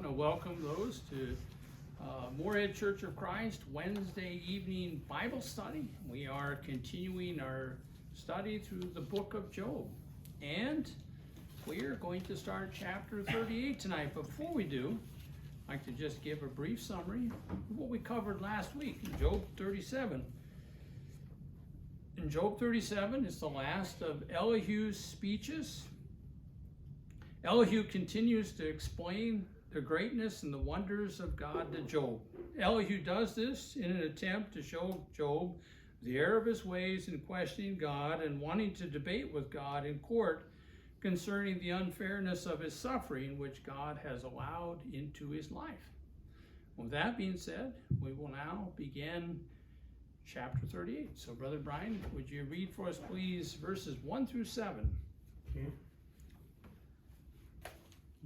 to welcome those to Moorhead Church of Christ Wednesday evening Bible study. We are continuing our study through the book of Job, and we are going to start chapter 38 tonight. Before we do, I'd like to just give a brief summary of what we covered last week in Job 37. In Job 37, it's the last of Elihu's speeches. Elihu continues to explain the greatness and the wonders of God to Job. Elihu does this in an attempt to show Job the error of his ways in questioning God and wanting to debate with God in court concerning the unfairness of his suffering, which God has allowed into his life. With that being said, we will now begin chapter 38. So, Brother Brian, would you read for us, please, verses 1 through 7? Okay.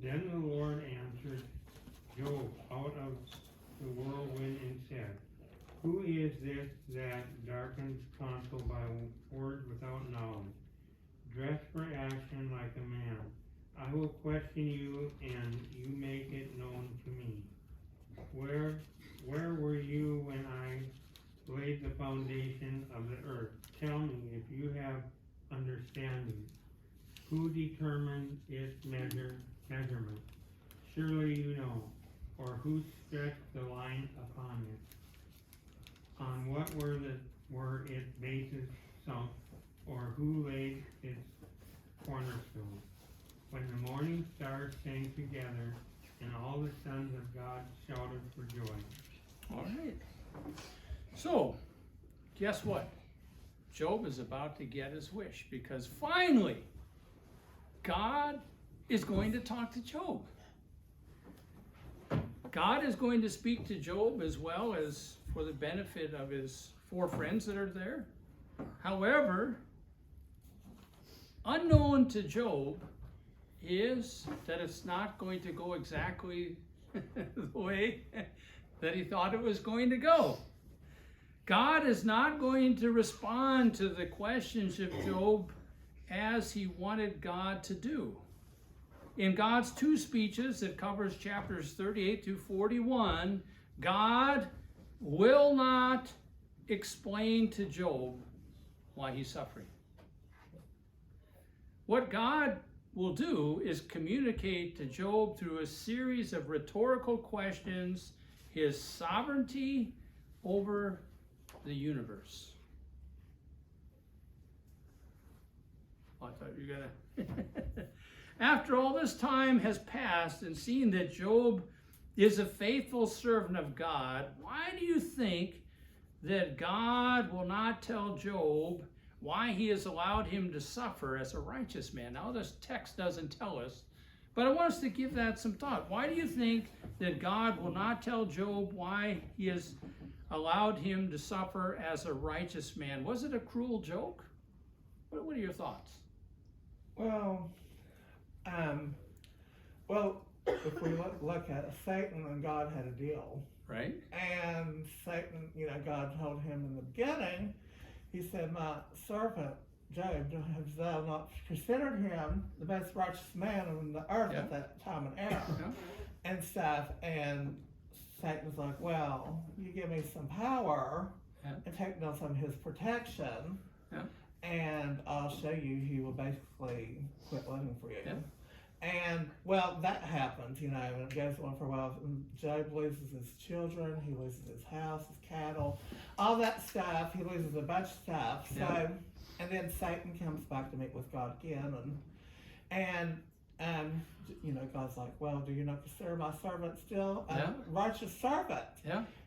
Then the Lord answered Job out of the whirlwind and said, "Who is this that darkens counsel by word without knowledge? Dress for action like a man. I will question you, and you make it known to me. Where were you when I laid the foundation of the earth? Tell me if you have understanding. Who determined its measurement? Surely you know. Or who stretched the line upon it? On what were its bases sunk? Or who laid its cornerstone? When the morning stars sang together, and all the sons of God shouted for joy." All right. So, guess what? Job is about to get his wish, because finally, God is going to talk to Job. God is going to speak to Job as well as for the benefit of his four friends that are there. However, unknown to Job is that it's not going to go exactly the way that he thought it was going to go. God is not going to respond to the questions of Job as he wanted God to do. In God's two speeches that covers chapters 38 through 41, God will not explain to Job why he's suffering. What God will do is communicate to Job through a series of rhetorical questions his sovereignty over the universe. I thought you were gonna. After all this time has passed and seen that Job is a faithful servant of God, why do you think that God will not tell Job why he has allowed him to suffer as a righteous man? Now, this text doesn't tell us, but I want us to give that some thought. Why do you think that God will not tell Job why he has allowed him to suffer as a righteous man? Was it a cruel joke? What are your thoughts? Well, if we look at it, Satan and God had a deal. Right? And Satan, God told him in the beginning, he said, "My servant Job, have thou not considered him the most righteous man on the earth at that time and era?" And stuff. And Satan's like, "Well, you give me some power and take down some of his protection, and I'll show you he will basically quit living for you." And, well, that happens, and it goes on for a while. And Job loses his children, he loses his house, his cattle, all that stuff. He loses a bunch of stuff. So, and then Satan comes back to meet with God again, and God's like, "Well, do you not consider my servant still a righteous servant?"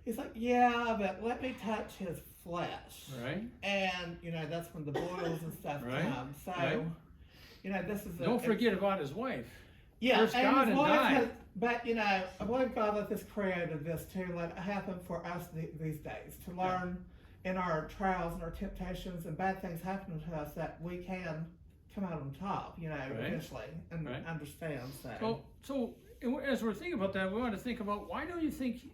He's like, "Yeah, but let me touch his flesh." Right. And, that's when the boils and stuff come. So, this is Don't forget about his wife. Yeah, Cursed God and died. But, I believe God let this created this to let it happen for us these days, to learn in our trials and our temptations and bad things happening to us that we can come out on top, eventually, and understand. So as we're thinking about that, we want to think about, why don't you think,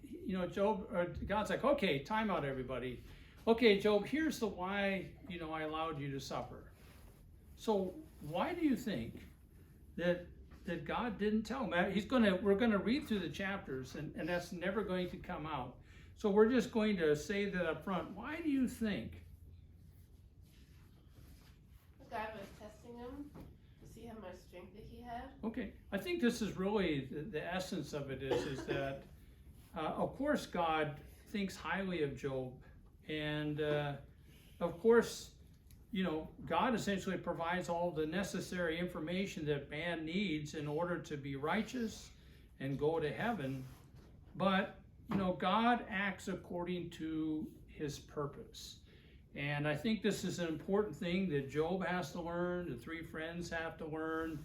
Job, or God's like, "Okay, time out, everybody. Okay, Job, here's the why, I allowed you to suffer." So why do you think that that God didn't tell him. We're gonna read through the chapters, and that's never going to come out. So we're just going to say that up front. Why do you think? God was testing him to see how much strength that he had. Okay, I think this is really the essence of it is that, of course, God thinks highly of Job, and of course, you know, God essentially provides all the necessary information that man needs in order to be righteous and go to heaven. But, you know, God acts according to his purpose. And I think this is an important thing that Job has to learn, the three friends have to learn,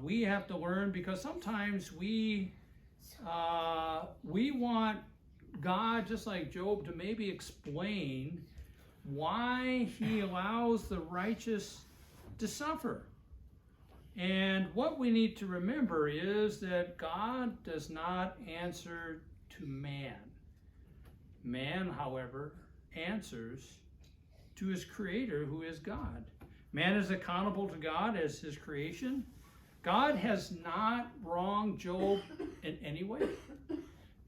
we have to learn, because sometimes we want God, just like Job, to maybe explain why he allows the righteous to suffer. And what we need to remember is that God does not answer to man. Man, however, answers to his creator, who is God. Man is accountable to God as his creation. God has not wronged Job in any way.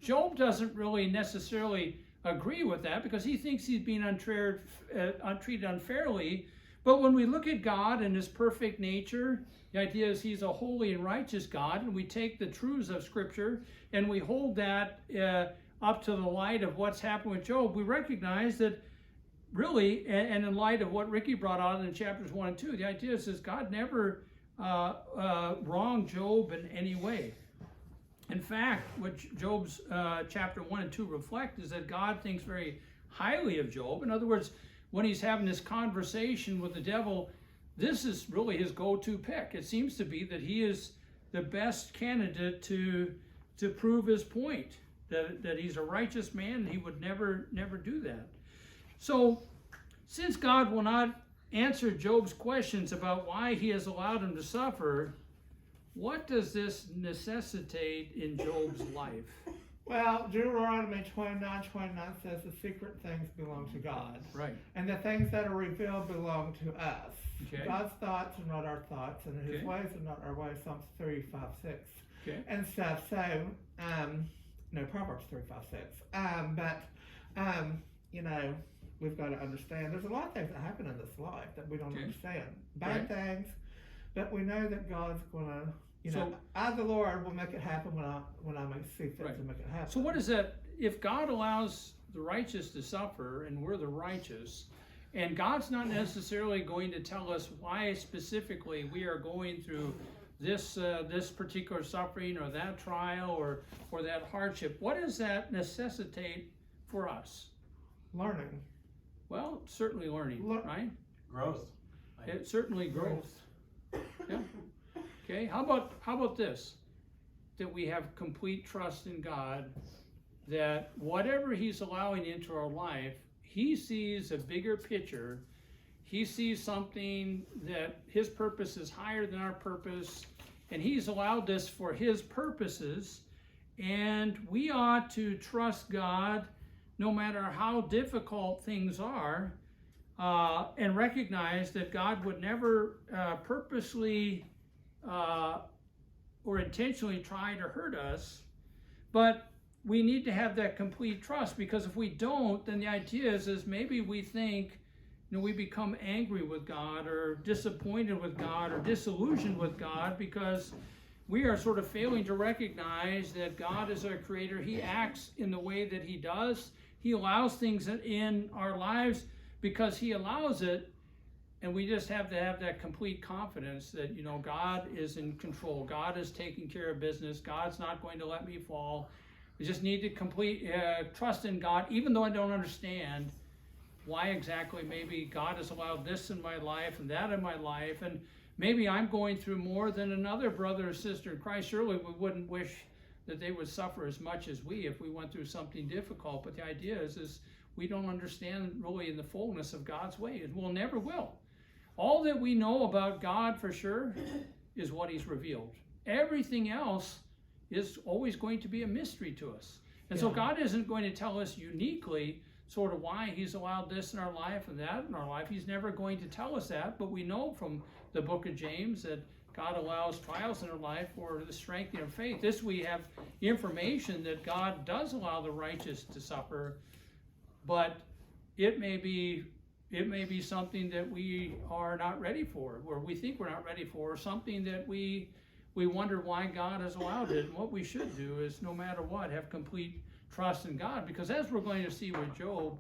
Job doesn't really necessarily agree with that because he thinks he's being treated unfairly. But when we look at God and his perfect nature, the idea is he's a holy and righteous God, and we take the truths of Scripture and we hold that up to the light of what's happened with Job, we recognize that really, and in light of what Ricky brought out in chapters 1 and 2, the idea is God never wronged Job in any way. In fact, what Job's chapter 1 and 2 reflect is that God thinks very highly of Job. In other words, when he's having this conversation with the devil, this is really his go-to pick. It seems to be that he is the best candidate to prove his point, that he's a righteous man and he would never do that. So, since God will not answer Job's questions about why he has allowed him to suffer, what does this necessitate in Job's life? Well, Deuteronomy 29:29 says the secret things belong to God. Right. And the things that are revealed belong to us. Okay. God's thoughts are not our thoughts, and his Okay. ways are not our ways. Psalms 3:5-6. Okay. And stuff. So, no, Proverbs 3:5-6. You know, we've got to understand there's a lot of things that happen in this life that we don't Okay. understand. Bad things, but we know that God's going to, you know, So- I, the Lord, will make it happen when I may see fit Right. to make it happen. So what is that? If God allows the righteous to suffer and we're the righteous, and God's not necessarily going to tell us why specifically we are going through this particular suffering or that trial or that hardship, what does that necessitate for us? Learning. Well, certainly learning, right? Growth. It's certainly growth. Yeah. Okay. How about this? That we have complete trust in God, that whatever he's allowing into our life, he sees a bigger picture. He sees something that his purpose is higher than our purpose, and he's allowed this for his purposes, and we ought to trust God no matter how difficult things are, and recognize that God would never purposely or intentionally try to hurt us, but we need to have that complete trust, because if we don't, then the idea is maybe we think, you know, we become angry with God or disappointed with God or disillusioned with God because we are sort of failing to recognize that God is our creator. He acts in the way that he does. He allows things in our lives because he allows it, and we just have to have that complete confidence that, you know, God is in control. God is taking care of business. God's not going to let me fall. We just need to complete trust in God, even though I don't understand why exactly maybe God has allowed this in my life and that in my life, and maybe I'm going through more than another brother or sister in Christ. Surely we wouldn't wish that they would suffer as much as we if we went through something difficult, but the idea is we don't understand really in the fullness of God's way, and we'll never will. All that we know about God for sure is what he's revealed. Everything else is always going to be a mystery to us. And so God isn't going to tell us uniquely sort of why he's allowed this in our life and that in our life. He's never going to tell us that, but we know from the book of James that God allows trials in our life for the strengthening of faith. This we have information that God does allow the righteous to suffer, but it may be something that we are not ready for, or we think we're not ready for, or something that we wonder why God has allowed it. And what we should do is, no matter what, have complete trust in God, because as we're going to see with Job,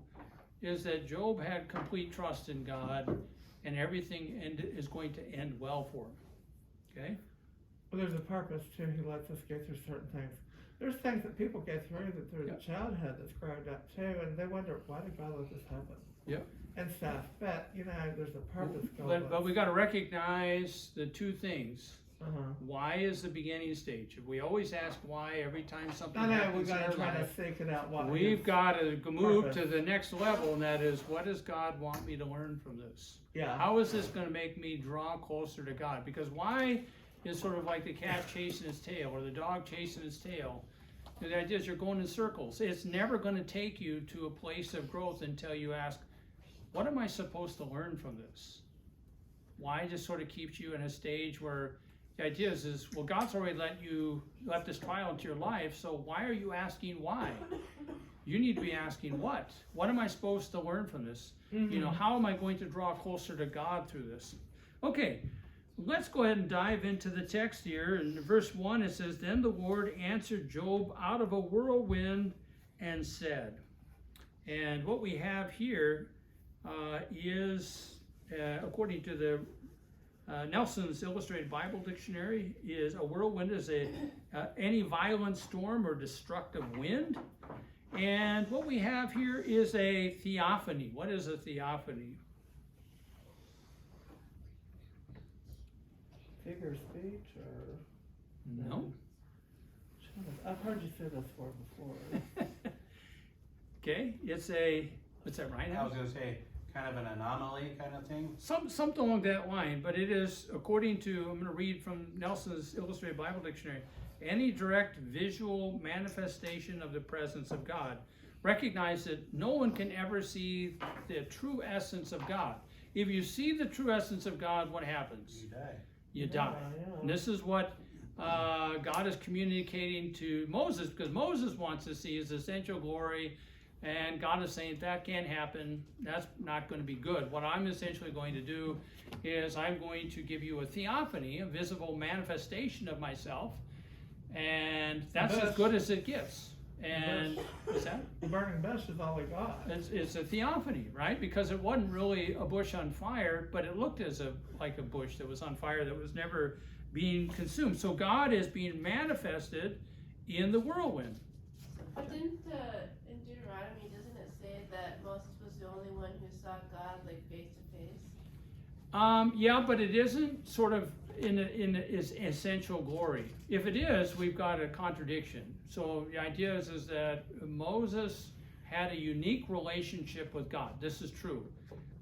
is that Job had complete trust in God, and everything is going to end well for him. Okay? Well, there's a purpose too. He lets us go through certain things. There's things that people go through that through Yep. the childhood that's grown up too, and they wonder, why did God let this happen? Yep. And stuff. But, you know, there's a purpose going But we got to recognize the two things. Uh-huh. Why is the beginning stage? If we always ask why every time something I know, happens we've got in to our try to life, seek it out. What we've his- got to move purpose. to the next level, and that is, what does God want me to learn from this? Yeah. How is this going to make me draw closer to God? Because why is sort of like the cat chasing its tail, or the dog chasing its tail. The idea is you're going in circles. It's never going to take you to a place of growth until you ask, what am I supposed to learn from this? Why just sort of keeps you in a stage where the idea is, well, God's already let this trial into your life, so why are you asking why? You need to be asking what? What am I supposed to learn from this? You know, how am I going to draw closer to God through this? Okay, let's go ahead and dive into the text here. In verse 1, it says, Then the Lord answered Job out of a whirlwind and said. And what we have here is, according to the Nelson's Illustrated Bible Dictionary, is a whirlwind is any violent storm or destructive wind. And what we have here is a theophany. What is a theophany? Figure of speech or? No. I've heard you say this word before. Okay, it's what's that, right? I was gonna say, kind of an anomaly kind of thing. Something along that line, but it is, according to, I'm going to read from Nelson's Illustrated Bible Dictionary, any direct visual manifestation of the presence of God. Recognize that no one can ever see the true essence of God. If you see the true essence of God, what happens? You die. You die. Yeah. And this is what God is communicating to Moses, because Moses wants to see his essential glory, and God is saying that can't happen. That's not going to be good. What I'm essentially going to do is I'm going to give you a theophany, a visible manifestation of myself, and that's as good as it gets. And what's that? The burning bush is all we got. It's a theophany, right? Because it wasn't really a bush on fire, but it looked like a bush that was on fire that was never being consumed. So God is being manifested in the whirlwind. But didn't in Deuteronomy, doesn't it say that Moses was the only one who saw God like face to face? Yeah, but it isn't sort of in its essential glory. If it is, we've got a contradiction. So the idea is that Moses had a unique relationship with God. This is true.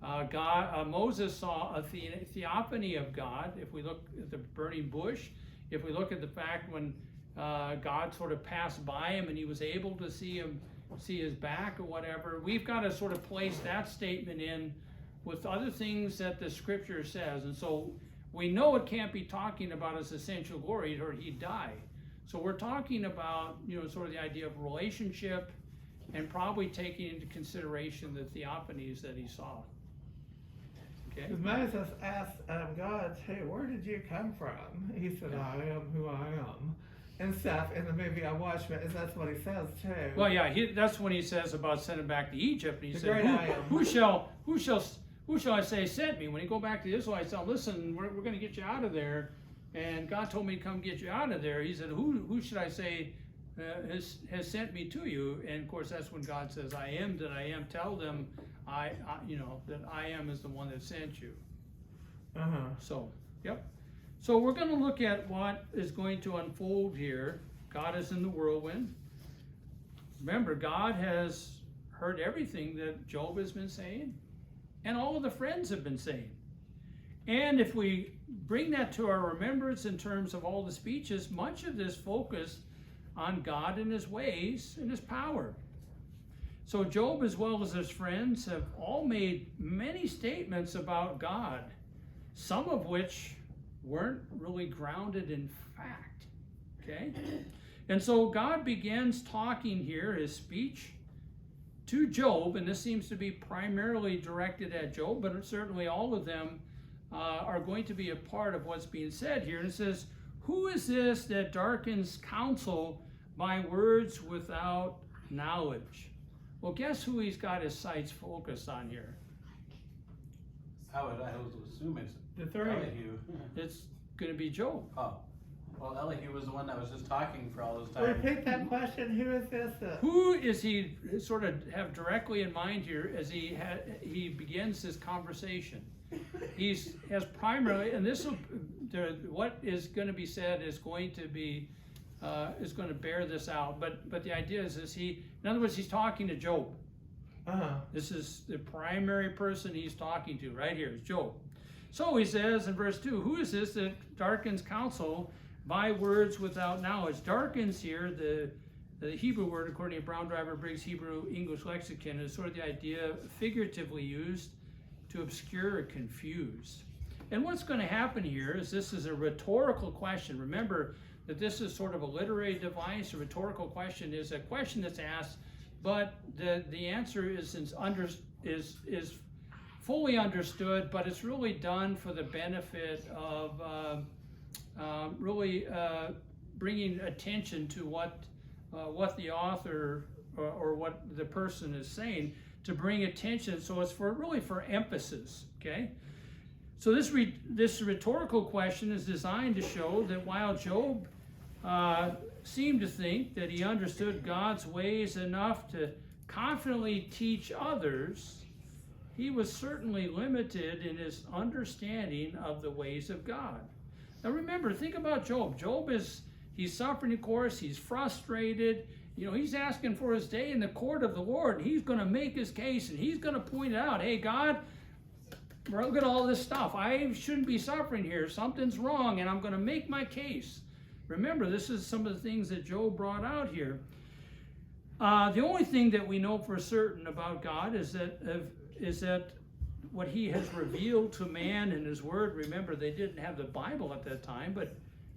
Moses saw a theophany of God. If we look at the burning bush, if we look at the fact when God sort of passed by him and he was able to see his back or whatever, we've got to sort of place that statement in with other things that the scripture says. And so we know it can't be talking about his essential glory, or he'd die. So we're talking about, sort of the idea of relationship, and probably taking into consideration the theophanies that he saw. Okay? Because Moses asked God, hey, where did you come from? He said, I am who I am. And stuff in the movie I watched, but that's what he says too. Well, yeah, that's when he says about sending back to Egypt. And he The said, great I am. who shall I say sent me? When he go back to the Israelites, tell, listen, we're going to get you out of there. And God told me to come get you out of there. He said, who should I say has sent me to you? And of course, that's when God says, I am that I am. Tell them, that I am is the one that sent you. So, yep. So we're going to look at what is going to unfold here. God is in the whirlwind. Remember, God has heard everything that Job has been saying, and all of the friends have been saying. And if we bring that to our remembrance in terms of all the speeches, much of this focused on God and his ways and his power. So Job, as well as his friends, have all made many statements about God, some of which weren't really grounded in fact. Okay? And so God begins talking here, his speech, to Job, and this seems to be primarily directed at Job, but certainly all of them are going to be a part of what's being said here. And it says, who is this that darkens counsel by words without knowledge? Well, guess who he's got his sights focused on here? I would assume it's The third. Elihu. It's going to be Job. Oh, well, Elihu was the one that was just talking for all this time. Repeat that question. Who is this? Who is he sort of have directly in mind here as he begins this conversation? Has primarily, and this will, what is going to be said is going to be is going to bear this out. But the idea is in other words, he's talking to Job. This is the primary person he's talking to right here is Job. So he says in verse 2, who is this that darkens counsel by words without knowledge? Darkens here, the Hebrew word, according to Brown Driver Briggs Hebrew English Lexicon, is sort of the idea figuratively used to obscure or confuse. And what's going to happen here is this is a rhetorical question. Remember that this is sort of a literary device. A rhetorical question is a question that's asked, but the answer is fully understood, but it's really done for the benefit of bringing attention to what the author or what the person is saying, to bring attention. So it's really for emphasis. Okay. So this rhetorical question is designed to show that while Job seemed to think that he understood God's ways enough to confidently teach others, he was certainly limited in his understanding of the ways of God. Now remember, think about Job. He's suffering, of course, he's frustrated. He's asking for his day in the court of the Lord, and he's going to make his case, and he's going to point out, hey, God, look at all this stuff. I shouldn't be suffering here. Something's wrong, and I'm going to make my case. Remember, this is some of the things that Job brought out here. The only thing that we know for certain about God is that what he has revealed to man in his word. Remember, they didn't have the Bible at that time,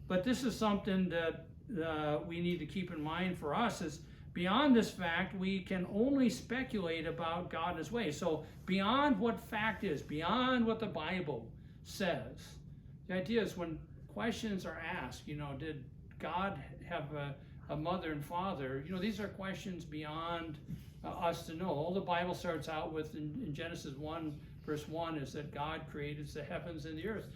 but this is something that we need to keep in mind for us. Is beyond this fact, we can only speculate about God and his ways. So beyond what fact is, beyond what the Bible says, the idea is when questions are asked, did God have a mother and father? These are questions beyond us to know. All the Bible starts out with in Genesis 1, verse 1 is that God created the heavens and the earth.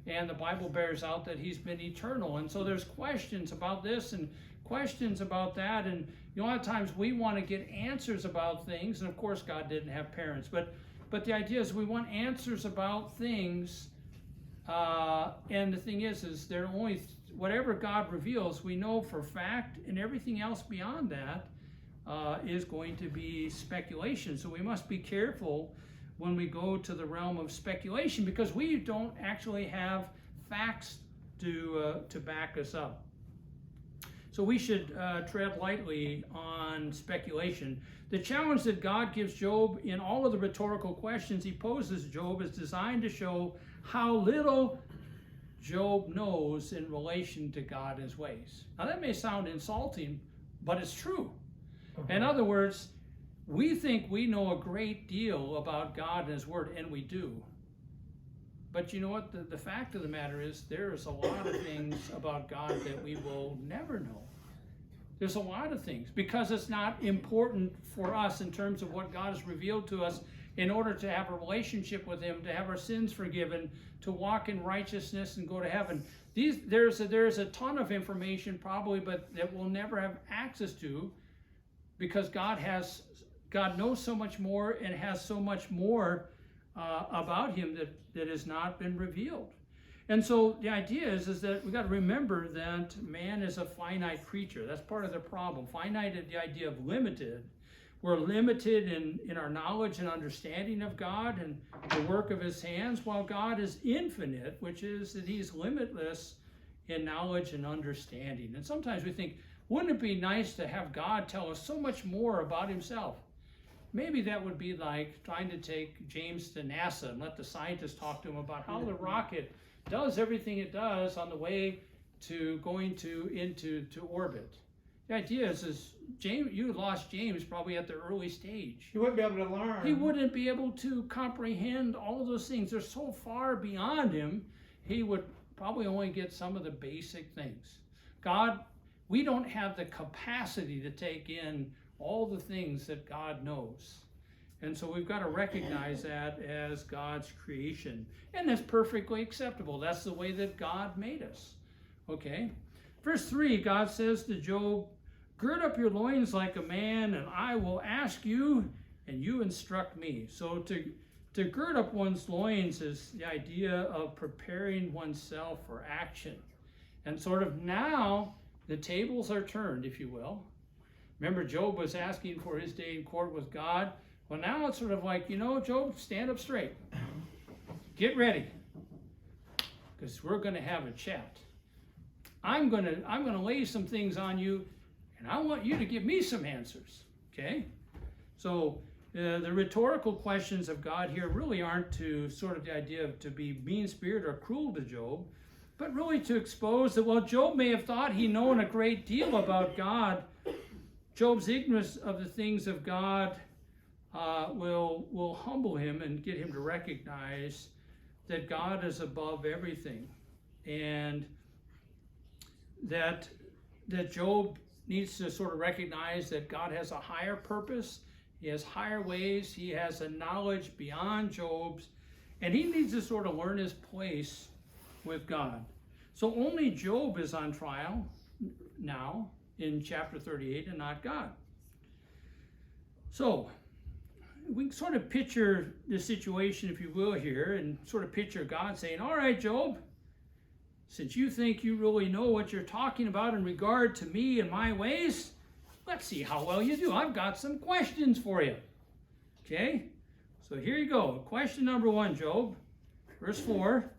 And the Bible bears out that he's been eternal. And so there's questions about this and questions about that. And a lot of times we want to get answers about things. And of course, God didn't have parents. But the idea is we want answers about things. And the thing is they're only, whatever God reveals, we know for fact, and everything else beyond that is going to be speculation. So we must be careful when we go to the realm of speculation, because we don't actually have facts to back us up. So we should tread lightly on speculation. The challenge that God gives Job in all of the rhetorical questions he poses Job is designed to show how little Job knows in relation to God and his ways. Now that may sound insulting, but it's true. In other words, we think we know a great deal about God and his word, and we do. But you know what? The fact of the matter is there's a lot of things about God that we will never know. There's a lot of things because it's not important for us in terms of what God has revealed to us in order to have a relationship with him, to have our sins forgiven, to walk in righteousness and go to heaven. There's a ton of information probably, but that we'll never have access to, because God knows so much more and has so much more about him that has not been revealed. And so the idea is that we got to remember that man is a finite creature. That's part of the problem. Finite is the idea of limited. We're limited in our knowledge and understanding of God and the work of his hands, while God is infinite, which is that he's limitless in knowledge and understanding. And sometimes we think, wouldn't it be nice to have God tell us so much more about himself? Maybe that would be like trying to take James to NASA and let the scientists talk to him about how the rocket does everything it does on the way to going into orbit. The idea is James, you lost James probably at the early stage. He wouldn't be able to learn. He wouldn't be able to comprehend all of those things. They're so far beyond him, he would probably only get some of the basic things. God, we don't have the capacity to take in all the things that God knows. And so we've got to recognize that as God's creation. And that's perfectly acceptable. That's the way that God made us. Okay? Verse 3, God says to Job, gird up your loins like a man, and I will ask you, and you instruct me. So to gird up one's loins is the idea of preparing oneself for action. And sort of now, the tables are turned, if you will. Remember, Job was asking for his day in court with God. Well, now it's sort of like, Job, stand up straight. Get ready. Because we're going to have a chat. I'm going to lay some things on you, and I want you to give me some answers. Okay? So the rhetorical questions of God here really aren't to sort of the idea of to be mean-spirited or cruel to Job, but really to expose that while Job may have thought he'd known a great deal about God, Job's ignorance of the things of God will humble him and get him to recognize that God is above everything, and that Job needs to sort of recognize that God has a higher purpose, he has higher ways, he has a knowledge beyond Job's, and he needs to sort of learn his place with God. So only Job is on trial now in chapter 38 and not God. So we can sort of picture the situation, if you will, here, and sort of picture God saying, all right, Job, since you think you really know what you're talking about in regard to me and my ways, let's see how well you do. I've got some questions for you. Okay? So here you go. Question number 1, Job. Verse 4.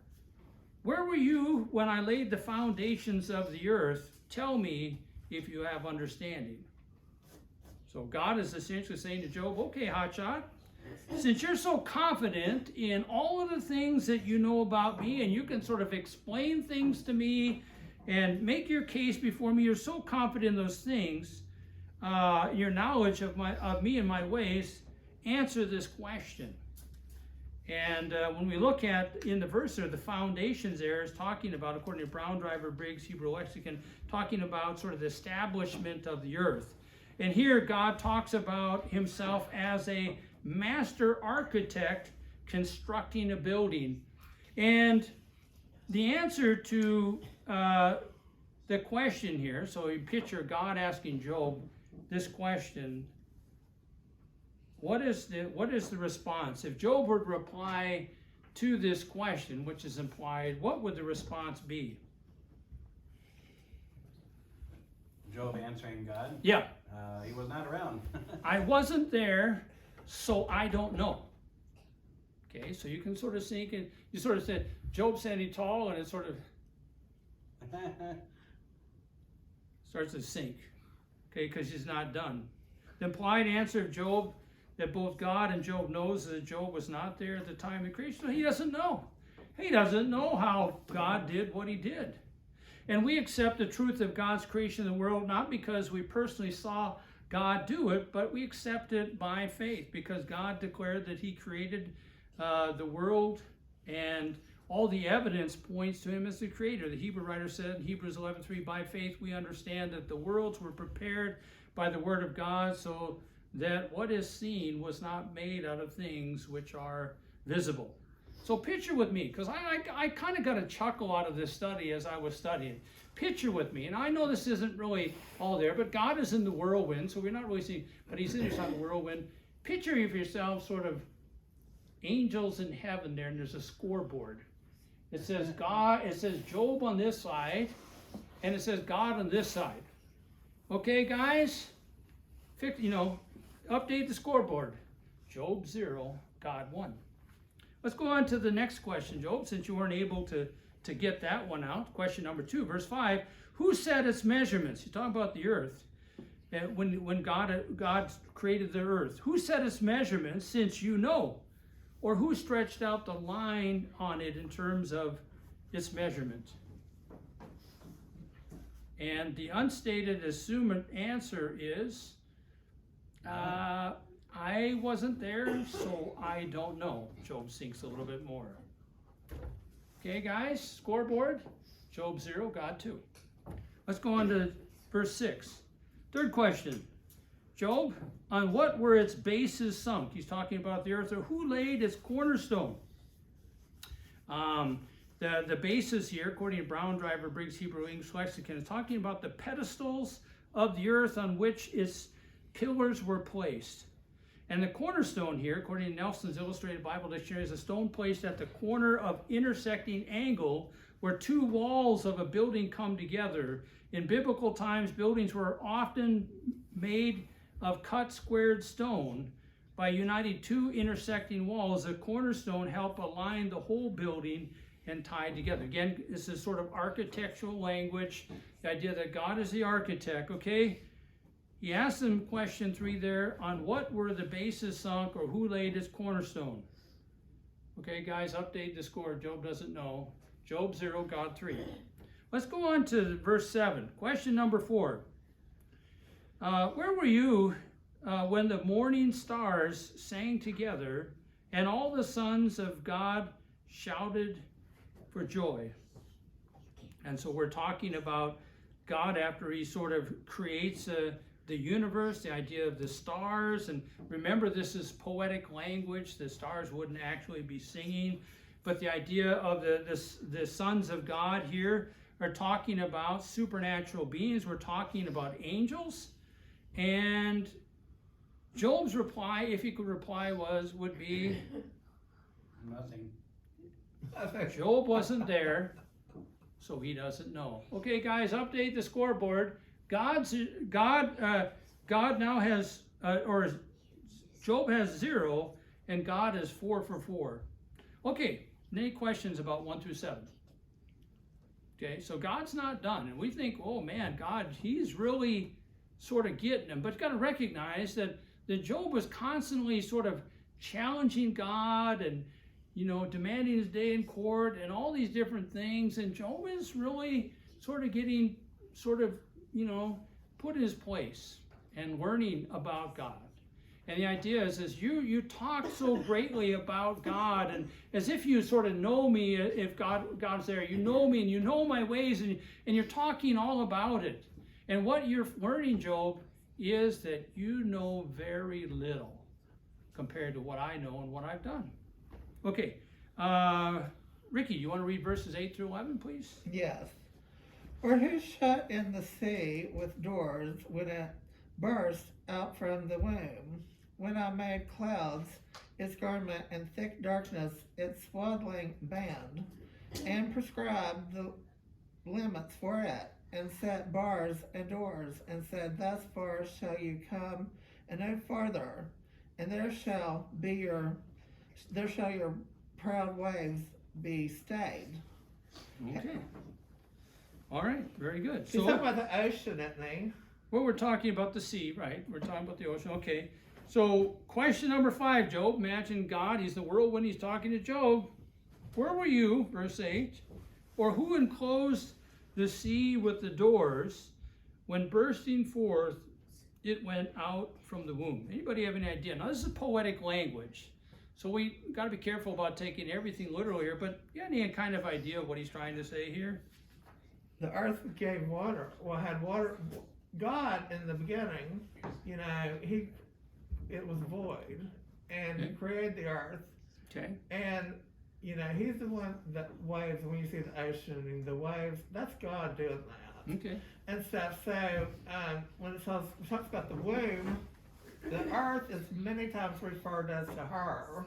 Where were you when I laid the foundations of the earth? Tell me if you have understanding. So God is essentially saying to Job, okay, hotshot, since you're so confident in all of the things that you know about me, and you can sort of explain things to me and make your case before me, you're so confident in those things, your knowledge of me and my ways, answer this question. And when we look at in the verse there, the foundations there is talking about, according to Brown Driver Briggs Hebrew Lexicon, talking about sort of the establishment of the earth. And here God talks about himself as a master architect constructing a building. And the answer to the question here, so you picture God asking Job this question, what is the response? If Job would reply to this question, which is implied, what would the response be? Job answering God? Yeah. He was not around. I wasn't there, so I don't know. Okay, so you can sort of sink in. You sort of said, Job standing tall, and it sort of starts to sink. Okay, because he's not done. The implied answer of Job that both God and Job knows is that Job was not there at the time of creation. So he doesn't know. He doesn't know how God did what he did. And we accept the truth of God's creation of the world not because we personally saw God do it, but we accept it by faith because God declared that he created the world, and all the evidence points to him as the creator. The Hebrew writer said in Hebrews 11:3, by faith we understand that the worlds were prepared by the word of God, so that what is seen was not made out of things which are visible. So picture with me, because I kind of got a chuckle out of this study as I was studying. Picture with me, and I know this isn't really all there, but God is in the whirlwind, so we're not really seeing, but he's in the whirlwind. Picture of yourself sort of angels in heaven there, and there's a scoreboard. It says God, it says Job on this side, and it says God on this side. Okay, guys? Update the scoreboard. Job 0, God 1. Let's go on to the next question, Job, since you weren't able to get that one out. Question number 2, verse 5. Who set its measurements? You're talking about the earth. When God created the earth. Who set its measurements, since you know? Or who stretched out the line on it in terms of its measurement. And the unstated assumed answer is, I wasn't there, so I don't know. Job sinks a little bit more. Okay, guys, scoreboard. Job 0, God 2. Let's go on to verse 6. Third question. Job, on what were its bases sunk? He's talking about the earth. Or who laid its cornerstone? The bases here, according to Brown Driver Briggs Hebrew English Lexicon, is talking about the pedestals of the earth on which its pillars were placed. And the cornerstone here, according to Nelson's Illustrated Bible Dictionary, is a stone placed at the corner of intersecting angle where two walls of a building come together. In biblical times, buildings were often made of cut squared stone. By uniting two intersecting walls, the cornerstone helped align the whole building and tied together. Again, this is sort of architectural language, the idea that God is the architect, okay? He asked them question 3 there, on what were the bases sunk or who laid its cornerstone? Okay, guys, update the score. Job doesn't know. Job 0, God 3. Let's go on to verse 7. Question number 4. Where were you when the morning stars sang together and all the sons of God shouted for joy? And so we're talking about God after he sort of creates the universe, the idea of the stars. And remember, this is poetic language. The stars wouldn't actually be singing. But the idea of the sons of God here are talking about supernatural beings. We're talking about angels. And Job's reply, if he could reply, would be Nothing. Job wasn't there, so he doesn't know. Okay, guys, update the scoreboard. God now has, or Job has 0, and God is 4 for 4. Okay, any questions about 1 through 7? Okay, so God's not done, and we think, oh man, God, he's really sort of getting him. But you got to recognize that Job was constantly sort of challenging God and, demanding his day in court and all these different things. And Job is really sort of getting put in his place and learning about God. And the idea is you talk so greatly about God, and as if you sort of know me, if God's there, you know me and you know my ways, and you're talking all about it. And what you're learning, Job, is that you know very little compared to what I know and what I've done. Okay, Ricky, you want to read verses 8 through 11, please? Yes. Or who shut in the sea with doors when it burst out from the womb? When I made clouds its garment and thick darkness its swaddling band, and prescribed the limits for it, and set bars and doors, and said, thus far shall you come, and no farther, and there shall your proud waves be stayed. Okay. All right, very good. He's talking about the ocean, isn't he? Well, we're talking about the sea, right? We're talking about the ocean. Okay. So, question number 5, Job. Imagine God, he's the whirlwind, he's talking to Job. Where were you, verse 8, or who enclosed the sea with the doors when bursting forth it went out from the womb? Anybody have any idea? Now, this is poetic language, so we got to be careful about taking everything literal here, but you got any kind of idea of what he's trying to say here? The earth gave water. Well, had water. God, in the beginning, it was void, and he created the earth. Okay. And, he's the one that waves, when you see the ocean and the waves, that's God doing that. Okay. And stuff. So, when it talks about the womb, the earth is many times referred as to her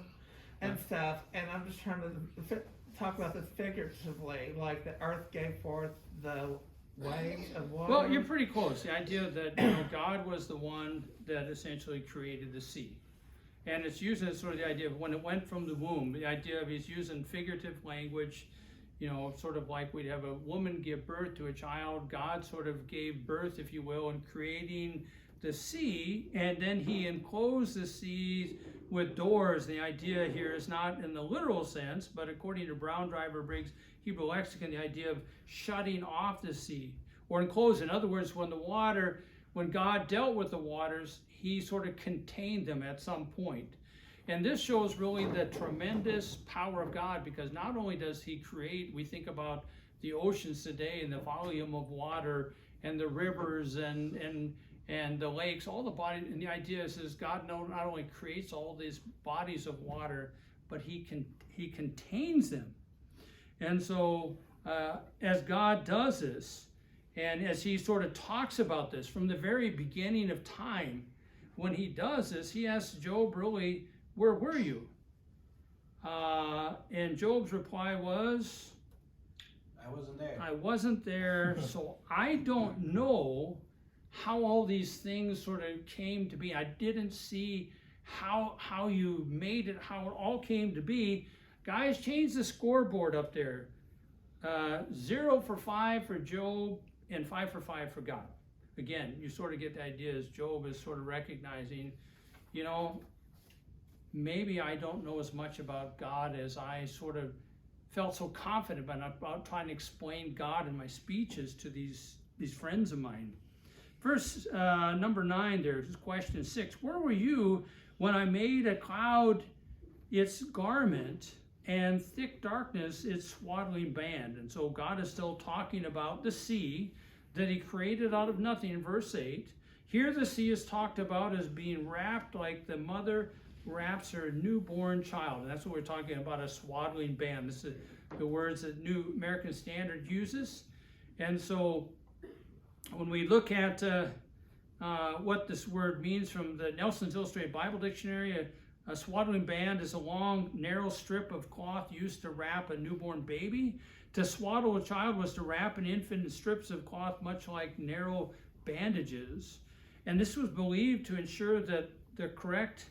and stuff. And I'm just trying to talk about this figuratively, like the earth gave forth the waves of water. Well, you're pretty close. The idea that God was the one that essentially created the sea. And it's using sort of the idea of when it went from the womb, the idea of he's using figurative language, sort of like we'd have a woman give birth to a child. God sort of gave birth, if you will, in creating the sea, and then he enclosed the seas with doors. The idea here is not in the literal sense, but according to Brown Driver Briggs Hebrew Lexicon, the idea of shutting off the sea or enclosed. In other words, when God dealt with the waters, he sort of contained them at some point. And this shows really the tremendous power of God, because not only does he create, we think about the oceans today and the volume of water and the rivers and the lakes, all the bodies, and the idea is God not only creates all these bodies of water, but he contains them. And so as God does this, and as he sort of talks about this from the very beginning of time, when he does this, he asks Job, really, where were you? And Job's reply was, I wasn't there. I wasn't there, so I don't know how all these things sort of came to be. I didn't see how you made it, how it all came to be. Guys, change the scoreboard up there. 0 for 5 for Job and 5 for 5 for God. Again, you sort of get the idea as Job is sort of recognizing, you know, maybe I don't know as much about God as I sort of felt so confident about trying to explain God in my speeches to these friends of mine. Verse number 9 there, just question 6. Where were you when I made a cloud its garment and thick darkness its swaddling band? And so God is still talking about the sea that he created out of nothing in verse 8. Here the sea is talked about as being wrapped like the mother wraps her newborn child. And that's what we're talking about, a swaddling band. This is the words that New American Standard uses. And so when we look at what this word means from the Nelson's Illustrated Bible Dictionary, a swaddling band is a long, narrow strip of cloth used to wrap a newborn baby. To swaddle a child was to wrap an infant in strips of cloth, much like narrow bandages. And this was believed to ensure that the correct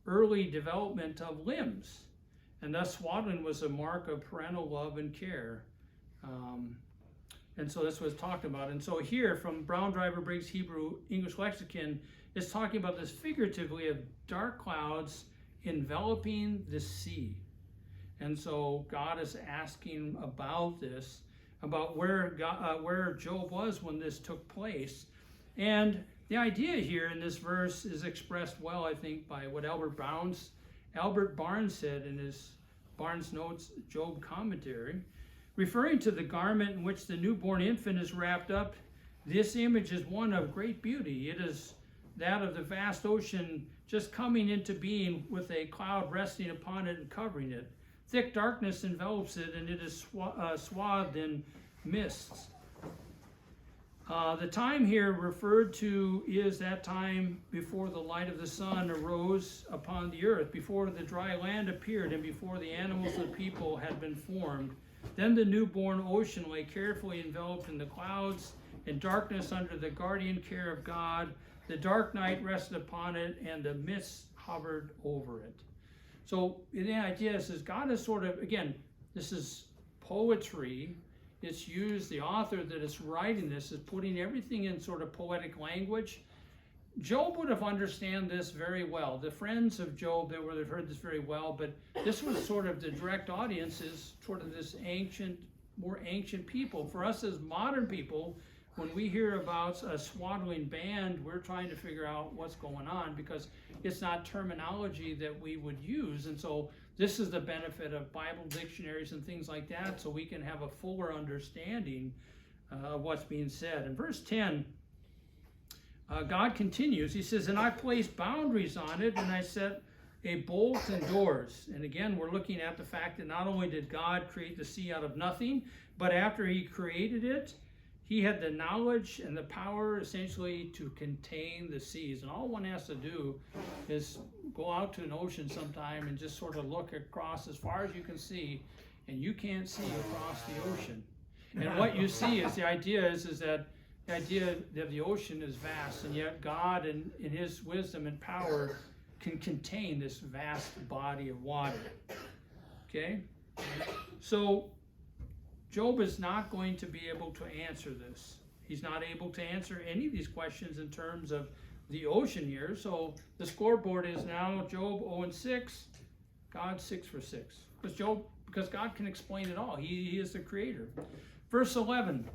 early development of limbs. And thus swaddling was a mark of parental love and care. And so that's what it's talked about. And so here from Brown Driver Briggs Hebrew English Lexicon, it's talking about this figuratively of dark clouds enveloping the sea. And so God is asking about this, about where Job was when this took place. And the idea here in this verse is expressed well, I think, by what Albert Barnes said in his Barnes Notes Job commentary. Referring to the garment in which the newborn infant is wrapped up, this image is one of great beauty. It is that of the vast ocean just coming into being with a cloud resting upon it and covering it. Thick darkness envelops it, and it is swathed in mists. The time here referred to is that time before the light of the sun arose upon the earth, before the dry land appeared, and before the animals of the people had been formed. Then the newborn ocean lay carefully enveloped in the clouds, and darkness under the guardian care of God. The dark night rested upon it, and the mists hovered over it. So the idea is God is sort of, again, this is poetry. It's used, the author that is writing this is putting everything in sort of poetic language. Job would have understood this very well. The friends of Job, they would have heard this very well, but this was sort of the direct audience is sort of this more ancient people. For us as modern people, when we hear about a swaddling band, we're trying to figure out what's going on because it's not terminology that we would use. And so this is the benefit of Bible dictionaries and things like that, so we can have a fuller understanding of what's being said. In verse 10, God continues. He says, and I placed boundaries on it, and I set a bolt and doors. And again, we're looking at the fact that not only did God create the sea out of nothing, but after he created it, he had the knowledge and the power essentially to contain the seas. And all one has to do is go out to an ocean sometime and just sort of look across as far as you can see, and you can't see across the ocean. And what you see is the idea is that the idea that the ocean is vast, and yet God in his wisdom and power can contain this vast body of water. Okay? So Job is not going to be able to answer this. He's not able to answer any of these questions in terms of the ocean here. So the scoreboard is now Job 0-6, God 6-6. Because God can explain it all. He is the creator. Verse 11.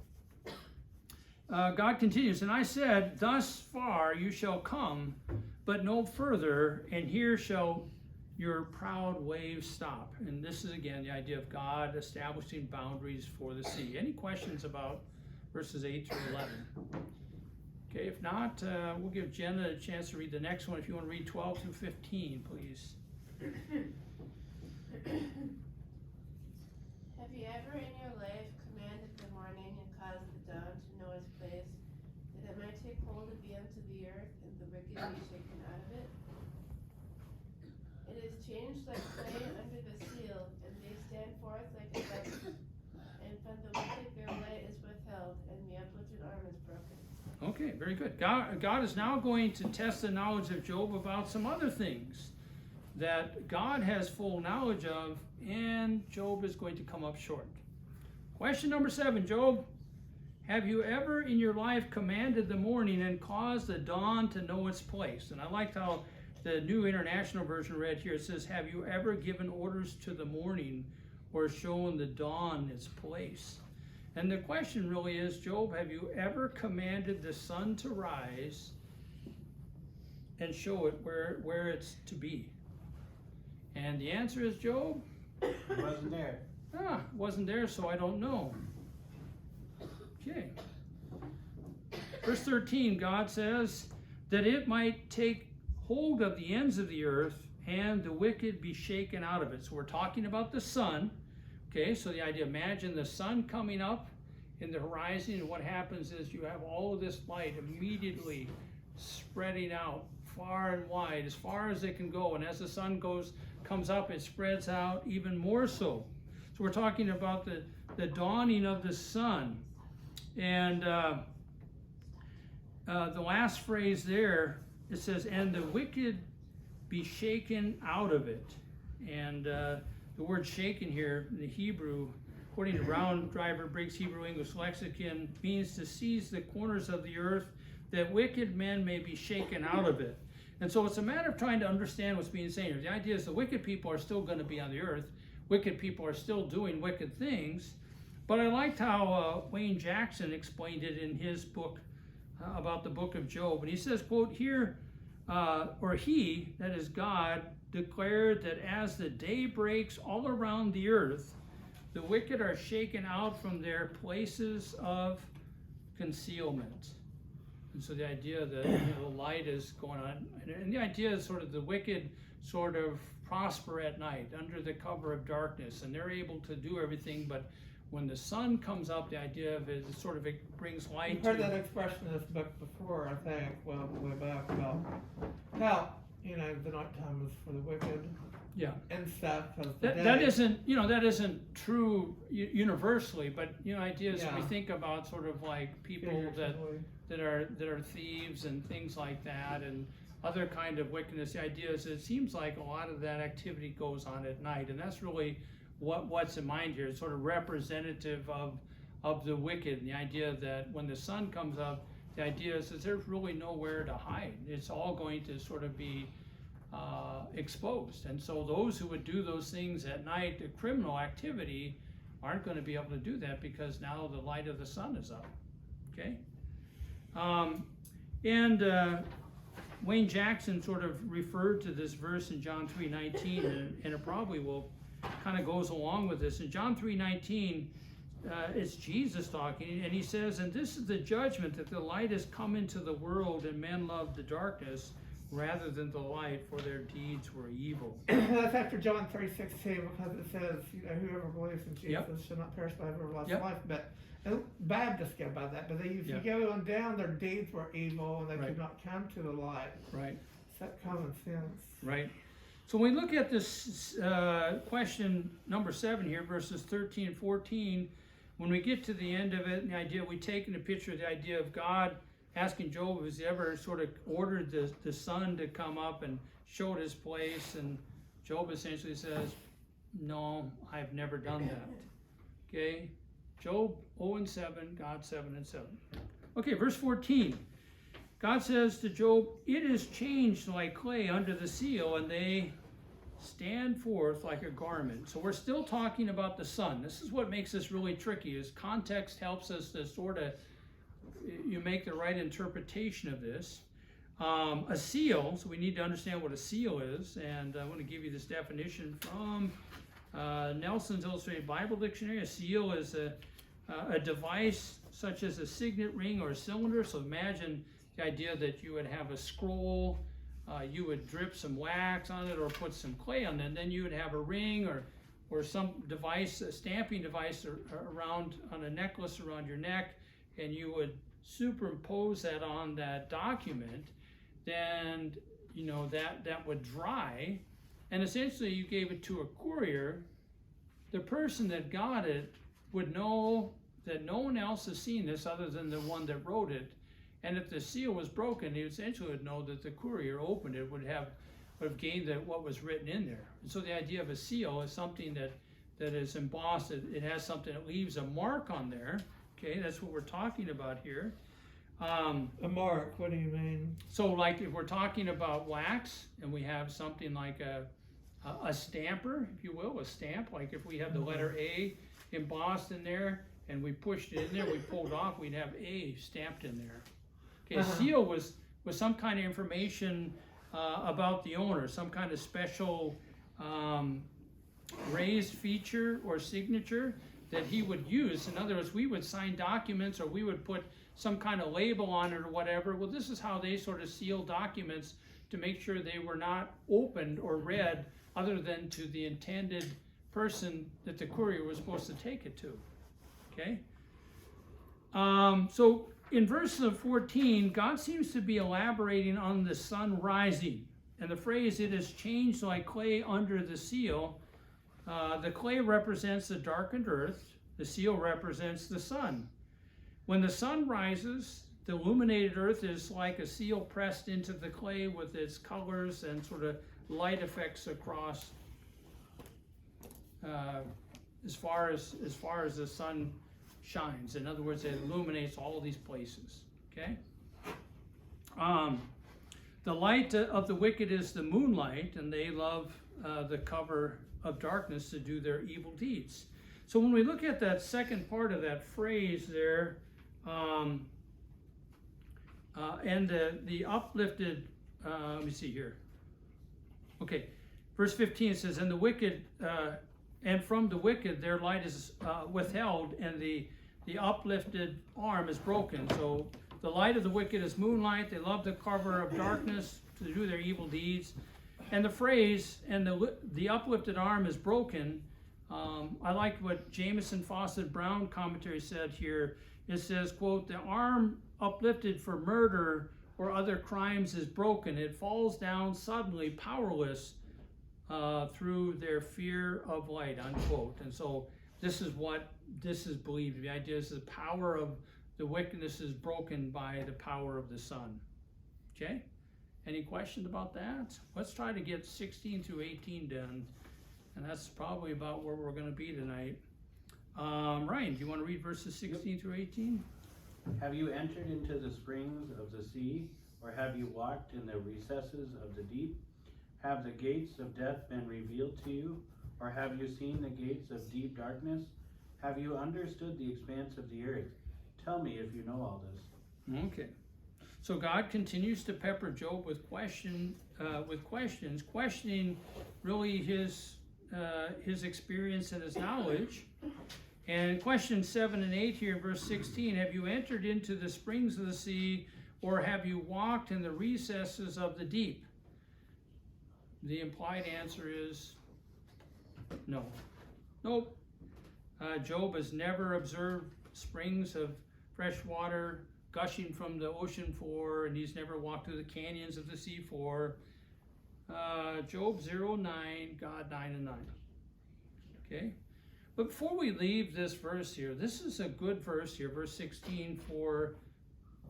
God continues, and I said, thus far you shall come, but no further, and here shall your proud waves stop. And this is again the idea of God establishing boundaries for the sea. Any questions about verses 8 through 11? Okay, if not, we'll give Jenna a chance to read the next one. If you want to read 12 through 15, please. Have you ever in your life commanded the morning and caused the dawn to know its place, that it might take hold of the ends of the earth and the wicked be shaken out of it? It is changed like clay under the seal, and they stand forth like a vessel. And from the wicked their light is withheld, and the uplifted arm is broken. Okay, very good. God is now going to test the knowledge of Job about some other things that God has full knowledge of, and Job is going to come up short. Question number 7, Job, have you ever in your life commanded the morning and caused the dawn to know its place? And I liked how the New International Version read here. It says, have you ever given orders to the morning or shown the dawn its place? And the question really is, Job, have you ever commanded the sun to rise and show it where it's to be? And the answer is, Job, It wasn't there. Wasn't there, so I don't know. Okay. Verse 13, God says that it might take hold of the ends of the earth and the wicked be shaken out of it. So we're talking about the sun. Okay, so the idea, imagine the sun coming up in the horizon, and what happens is you have all of this light immediately spreading out far and wide, as far as it can go. And as the sun comes up, it spreads out even more so. So we're talking about the dawning of the sun. And the last phrase there, it says, and the wicked be shaken out of it. And the word shaken here in the Hebrew, according to Brown Driver Briggs Hebrew English Lexicon, means to seize the corners of the earth, that wicked men may be shaken out of it. And so it's a matter of trying to understand what's being said here. The idea is the wicked people are still going to be on the earth. Wicked people are still doing wicked things. But I liked how Wayne Jackson explained it in his book about the book of Job. And he says, quote, here, or he, that is God, declared that as the day breaks all around the earth, the wicked are shaken out from their places of concealment. And so the idea that the light is going on, and the idea is sort of the wicked sort of prosper at night under the cover of darkness, and they're able to do everything, but when the sun comes up, the idea of it is sort of, it brings light. You've heard that expression in this book before, I think, well, way back, about how, the nighttime is for the wicked. Yeah. And stuff. That isn't true universally, but ideas we think about sort of like people that are thieves and things like that, and other kind of wickedness. The idea is it seems like a lot of that activity goes on at night, and that's really what's in mind here. It's sort of representative of the wicked, and the idea that when the sun comes up, the idea is that there's really nowhere to hide. It's all going to sort of be exposed. And so those who would do those things at night, the criminal activity, aren't going to be able to do that because now the light of the sun is up. Okay? Wayne Jackson sort of referred to this verse in John 3:19, and it probably will kind of goes along with this. In John 3:19, it's Jesus talking, and he says, and this is the judgment, that the light has come into the world, and men loved the darkness rather than the light, for their deeds were evil. That's after John 3:16, because it says, whoever believes in Jesus shall not perish but have everlasting life. But Baptists go by that, but if you go on down, their deeds were evil, and they could not come to the light. Right. It's that common sense. Right. So when we look at this question number 7 here, verses 13 and 14, when we get to the end of it, and the idea, we take in the picture of the idea of God asking Job, has he ever sort of ordered the sun to come up and showed his place, and Job essentially says, no, I've never done that. Okay? Job 0 and 7, God 7 and 7. Okay, verse 14. God says to Job, "It is changed like clay under the seal, and they stand forth like a garment." So we're still talking about the sun. This is what makes this really tricky, is context helps us to sort of, you make the right interpretation of this. A seal, so we need to understand what a seal is, and I want to give you this definition from Nelson's Illustrated Bible Dictionary. A seal is a device such as a signet ring or a cylinder. So imagine the idea that you would have a scroll, you would drip some wax on it or put some clay on it, and then you would have a ring or some device, a stamping device around on a necklace around your neck, and you would superimpose that on that document. Then that would dry, and essentially you gave it to a courier. The person that got it would know that no one else has seen this other than the one that wrote it. And if the seal was broken, he essentially would know that the courier opened it, would have gained what was written in there. And so the idea of a seal is something that is embossed. It has something that leaves a mark on there. Okay, that's what we're talking about here. A mark, what do you mean? So like if we're talking about wax and we have something like a stamper, if you will, a stamp, like if we have the letter A embossed in there and we pushed it in there, we pulled off, we'd have A stamped in there. Okay, a seal was some kind of information about the owner, some kind of special raised feature or signature that he would use. In other words, we would sign documents or we would put some kind of label on it or whatever. Well, this is how they sort of seal documents to make sure they were not opened or read other than to the intended person that the courier was supposed to take it to. Okay? So in verse 14, God seems to be elaborating on the sun rising. And the phrase, "it is changed like clay under the seal." The clay represents the darkened earth. The seal represents the sun. When the sun rises, the illuminated earth is like a seal pressed into the clay with its colors and sort of light effects across as far as the sun shines. In other words, it illuminates all of these places. Okay. The light of the wicked is the moonlight, and they love the cover of darkness to do their evil deeds. So when we look at that second part of that phrase there, and the uplifted, let me see here. Okay, verse 15 says, "And the wicked, and from the wicked their light is withheld, and the uplifted arm is broken." So the light of the wicked is moonlight. They love the cover of darkness to do their evil deeds. And the phrase, "and the uplifted arm is broken," I like what Jameson Fawcett Brown commentary said here. It says, quote, "The arm uplifted for murder or other crimes is broken. It falls down suddenly, powerless through their fear of light," unquote. And so this is what this is believed. The idea is the power of the wickedness is broken by the power of the sun. Okay? Any questions about that? Let's try to get 16 through 18 done. And that's probably about where we're going to be tonight. Ryan, do you want to read verses 16 through 18? Have you entered into the springs of the sea, or have you walked in the recesses of the deep? Have the gates of death been revealed to you, or have you seen the gates of deep darkness? Have you understood the expanse of the earth? Tell me if you know all this. Okay. So God continues to pepper Job with questions, questioning really his experience and his knowledge. And questions 7 and 8 here in verse 16, "Have you entered into the springs of the sea, or have you walked in the recesses of the deep?" The implied answer is no. Nope. Job has never observed springs of fresh water gushing from the ocean floor, and he's never walked through the canyons of the sea floor. Job 0:9, God 9 and 9. Okay? But before we leave this verse here, this is a good verse here, verse 16, for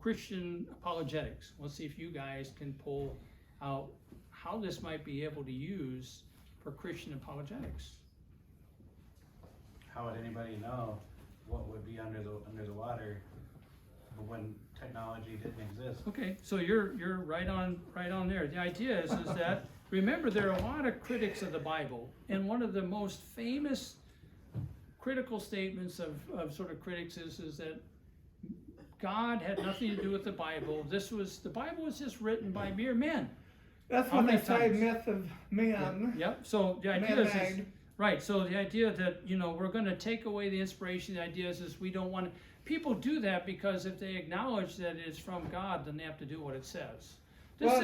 Christian apologetics. Let's see if you guys can pull out how this might be able to use for Christian apologetics. How would anybody know what would be under the water when technology didn't exist. Okay, so you're right on there. The idea is that, remember, there are a lot of critics of the Bible, and one of the most famous critical statements of sort of critics is that God had nothing to do with the Bible. The Bible was just written by mere men. That's How when they many say times? myth of men. Yep. So the idea is Man-made. right. So the idea that we're going to take away the inspiration. The idea is we don't want to. People do that because if they acknowledge that it's from God, then they have to do what it says. Well,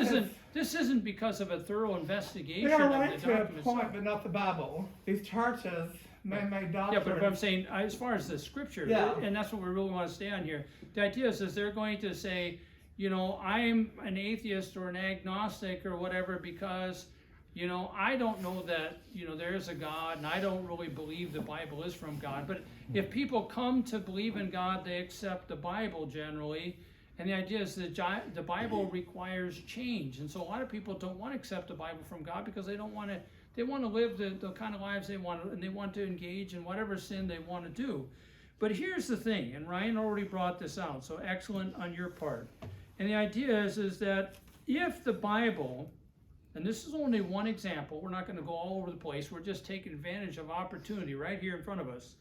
This isn't because of a thorough investigation They are of right the to a documents. point, but not the Bible. These churches, man-made Yeah, doctrines. but I'm saying, as far as the scripture, Yeah. and that's what we really want to stay on here. The idea is they're going to say, I'm an atheist or an agnostic or whatever because, I don't know that, there is a God, and I don't really believe the Bible is from God. But if people come to believe in God, they accept the Bible generally. And the idea is that the Bible requires change. And so a lot of people don't want to accept the Bible from God because they don't want to. They want to live the kind of lives they want, and they want to engage in whatever sin they want to do. But here's the thing, and Ryan already brought this out, so excellent on your part. And the idea is that if the Bible, and this is only one example, we're not going to go all over the place, we're just taking advantage of opportunity right here in front of us.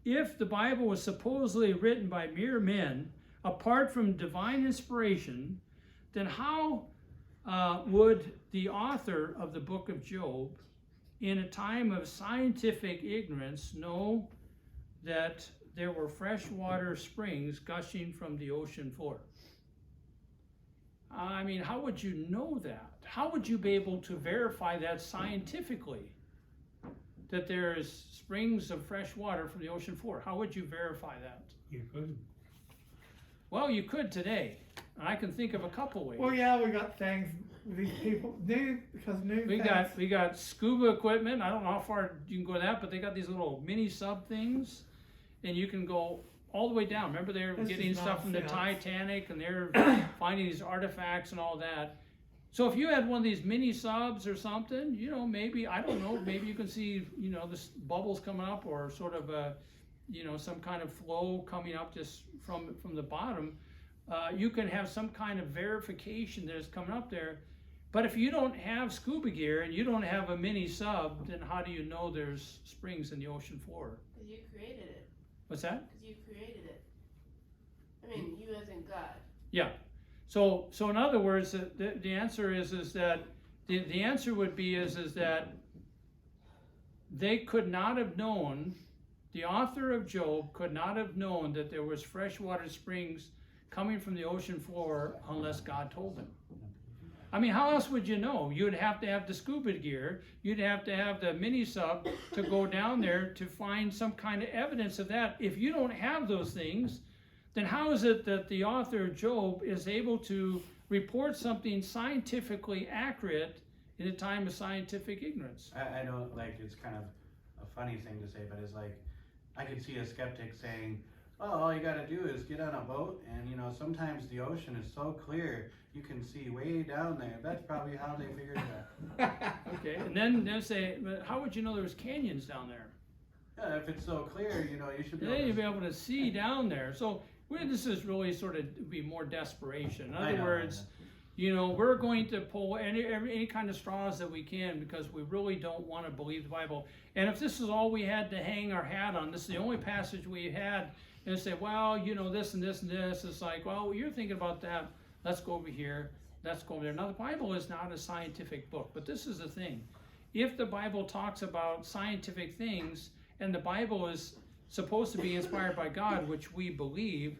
If the Bible was supposedly written by mere men, apart from divine inspiration, then how would the author of the book of Job, in a time of scientific ignorance, know that there were freshwater springs gushing from the ocean floor? I mean, how would you know that? How would you be able to verify that scientifically? That there's springs of fresh water from the ocean floor? How would you verify that? You could. Well, you could today. I can think of a couple ways. Well, yeah, we got things. These people new because new. We got scuba equipment. I don't know how far you can go to that, but they got these little mini sub things, and you can go all the way down. Remember, they were This getting is stuff from the nonsense. Titanic, and they're finding these artifacts and all that. So if you had one of these mini subs or something, maybe, I don't know, maybe you can see, this bubbles coming up, or sort of a, some kind of flow coming up just from the bottom. You can have some kind of verification that is coming up there. But if you don't have scuba gear and you don't have a mini sub, then how do you know there's springs in the ocean floor? Because you created it. What's that? Because you created it. I mean, you as in God. Yeah. So in other words, the answer is that the answer would be is that they could not have known, the author of Job could not have known that there was freshwater springs coming from the ocean floor unless God told him. I mean, how else would you know? You'd have to have the scuba gear. You'd have to have the mini sub to go down there to find some kind of evidence of that. If you don't have those things, then how is it that the author of Job is able to report something scientifically accurate in a time of scientific ignorance? I know, like, it's kind of a funny thing to say, but it's like, I could see a skeptic saying, oh, all you gotta do is get on a boat, and sometimes the ocean is so clear, you can see way down there. That's probably how they figured it out. Okay, and then they'll say, but how would you know there was canyons down there? Yeah, if it's so clear, you should be And then able you'd to. be able to see down there. So this is really sort of be more desperation. In I other know, words, we're going to pull any kind of straws that we can because we really don't want to believe the Bible. And if this is all we had to hang our hat on, this is the only passage we had, and say, well, this and this and this, it's like, well, you're thinking about that. Let's go over here. Let's go over there. Now, the Bible is not a scientific book, but this is the thing. If the Bible talks about scientific things, and the Bible is supposed to be inspired by God, which we believe,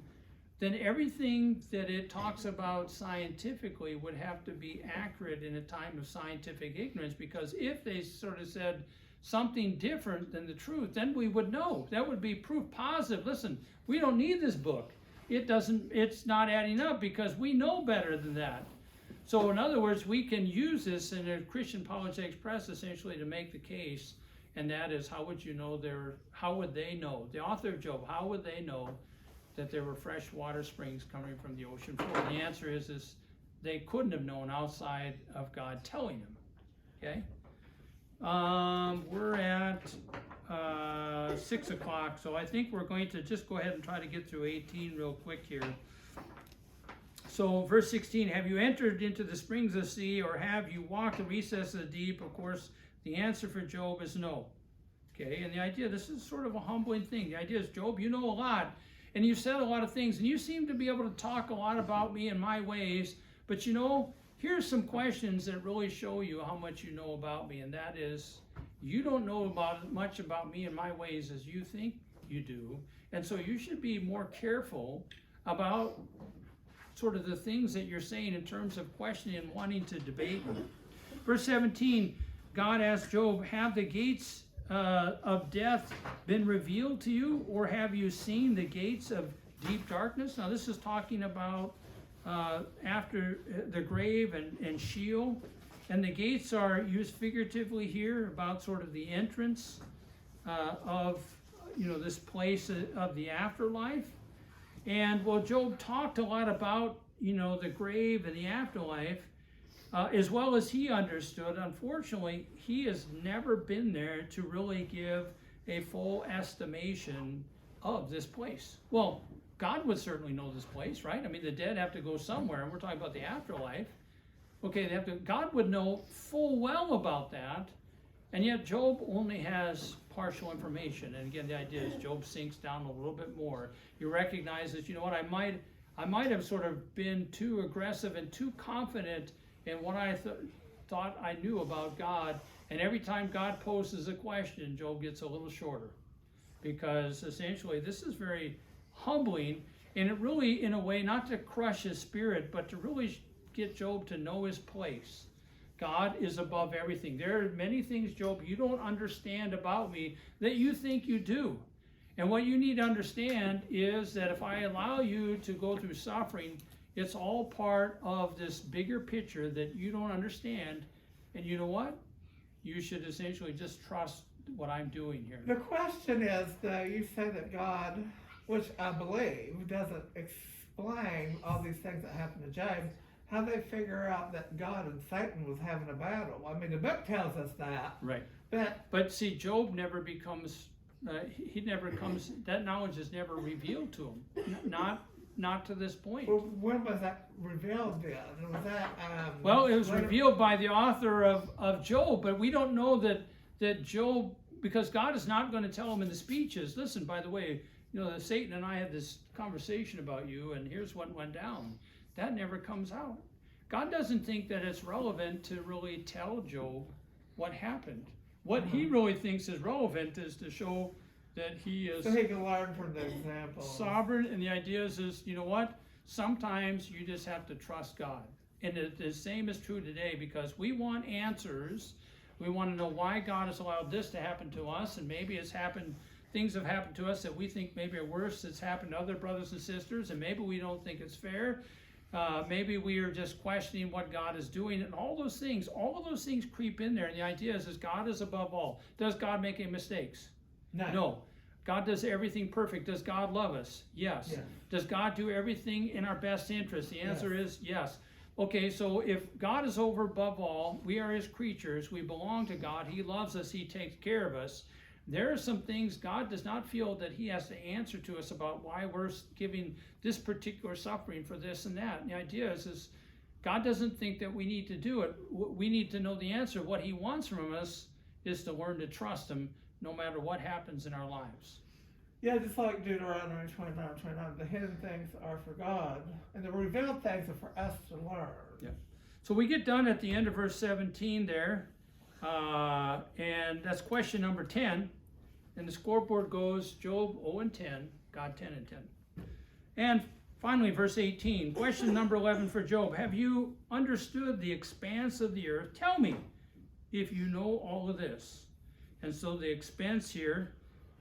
then everything that it talks about scientifically would have to be accurate in a time of scientific ignorance, because if they sort of said something different than the truth, then we would know. That would be proof positive. Listen, we don't need this book. It's not adding up because we know better than that. So in other words, we can use this in a Christian Apologetics Press essentially to make the case, and that is, how would they know, the author of Job, how would they know that there were fresh water springs coming from the ocean floor? And the answer is they couldn't have known outside of God telling them. Okay? We're at 6 o'clock, so I think we're going to just go ahead and try to get through 18 real quick here. So verse 16, have you entered into the springs of the sea, or have you walked the recess of the deep? Of course, the answer for Job is no. Okay, and the idea, this is sort of a humbling thing. The idea is, Job, you know a lot, and you've said a lot of things, and you seem to be able to talk a lot about me and my ways, but you know, here's some questions that really show you how much you know about me, and that is, you don't know much about me and my ways as you think you do, and so you should be more careful about sort of the things that you're saying in terms of questioning and wanting to debate me. Verse 17, God asked Job, have the gates of death been revealed to you, or have you seen the gates of deep darkness? Now this is talking about after the grave and Sheol, and the gates are used figuratively here about sort of the entrance of this place of the afterlife. And well, Job talked a lot about the grave and the afterlife, as well as he understood. Unfortunately, he has never been there to really give a full estimation of this place. Well, God would certainly know this place, right? I mean, the dead have to go somewhere, and we're talking about the afterlife. Okay, God would know full well about that, and yet Job only has partial information. And again, the idea is Job sinks down a little bit more. He recognizes, you know what, I might have sort of been too aggressive and too confident in what I thought I knew about God, and every time God poses a question, Job gets a little shorter, because essentially this is very humbling, and it really, in a way, not to crush his spirit, but to really get Job to know his place. God is above everything. There are many things, Job, you don't understand about me that you think you do. And what you need to understand is that if I allow you to go through suffering, it's all part of this bigger picture that you don't understand. And you know what? You should essentially just trust what I'm doing here. The question is, though, you say that God, which I believe, doesn't explain all these things that happened to Job. How they figure out that God and Satan was having a battle? I mean, the book tells us that. Right. But see, Job never becomes, he never comes, that knowledge is never revealed to him. Not to this point. well, when was that revealed then? Was that Well, it was later? revealed by the author of Job, but we don't know that Job, because God is not going to tell him in the speeches, listen, by the way, Satan and I had this conversation about you, and here's what went down. That never comes out. God doesn't think that it's relevant to really tell Job what happened. What he really thinks is relevant is to show that he is So he can learn from the example. sovereign, and the idea is, you know what? Sometimes you just have to trust God. And the same is true today, because we want answers. We want to know why God has allowed this to happen to us, and maybe things have happened to us that we think maybe are worse that's happened to other brothers and sisters, and maybe we don't think it's fair. Maybe we are just questioning what God is doing, and all of those things creep in there. And the idea is God is above all. Does God make any mistakes? No. God does everything perfect. Does God love us? Yes. Does God do everything in our best interest? The answer is yes. Okay, so if God is above all, we are his creatures, we belong to God, he loves us, he takes care of us. There are some things God does not feel that he has to answer to us about why we're giving this particular suffering for this and that. And the idea is God doesn't think that we need to do it. We need to know the answer. What he wants from us is to learn to trust him no matter what happens in our lives. Yeah, just like Deuteronomy 29:29, the hidden things are for God, and the revealed things are for us to learn. Yeah. So we get done at the end of verse 17 there, and that's question number 10. And the scoreboard goes Job 0-10, God 10-10. And finally, verse 18, question number 11 for Job. Have you understood the expanse of the earth? Tell me if you know all of this. And so the expanse here,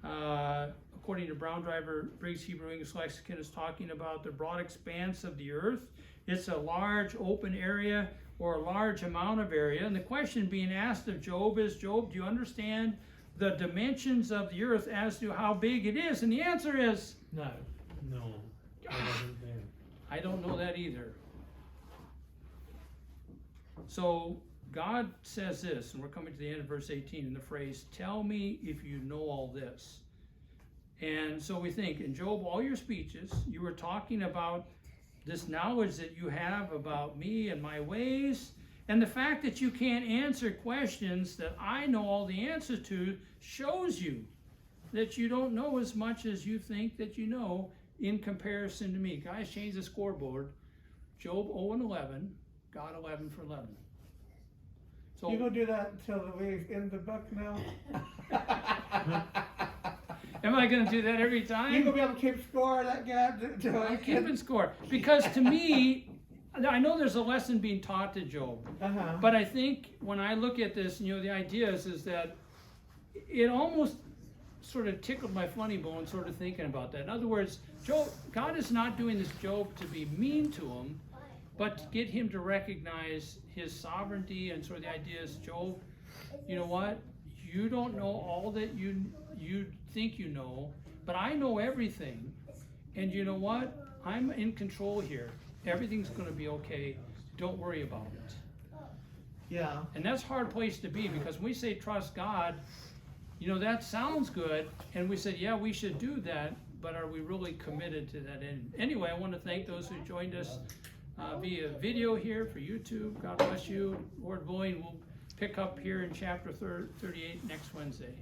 according to Brown Driver Briggs Hebrew English Lexicon, is talking about the broad expanse of the earth. It's a large open area or a large amount of area. And the question being asked of Job is, Job, do you understand the dimensions of the earth as to how big it is? And the answer is No. No, I wasn't there. I don't know that either. So God says this, and we're coming to the end of verse 18 in the phrase, tell me if you know all this. And so we think, in Job, all your speeches, you were talking about this knowledge that you have about me and my ways, and the fact that you can't answer questions that I know all the answers to shows you that you don't know as much as you think that you know in comparison to me. Guys, change the scoreboard. Job 0 and 11, God 11 for 11. So, You gonna do that until we end the book now? am I going to do that every You time? gonna be able to keep score of that gap? I'm keeping score. Because to me, I know there's a lesson being taught to Job. Uh-huh. But I think when I look at this, the idea is that it almost sort of tickled my funny bone sort of thinking about that. In other words, God is not doing this Job to be mean to him, but to get him to recognize his sovereignty, and sort of the idea is, Job, you know what? You don't know all that you think you know, but I know everything. And you know what? I'm in control here. Everything's going to be okay. Don't worry about it. Yeah. And that's a hard place to be, because when we say trust God, that sounds good, and we said, yeah, we should do that, but are we really committed to that end? Anyway, I want to thank those who joined us via video here for YouTube. God bless you. Lord willing, we'll pick up here in chapter 38 next Wednesday.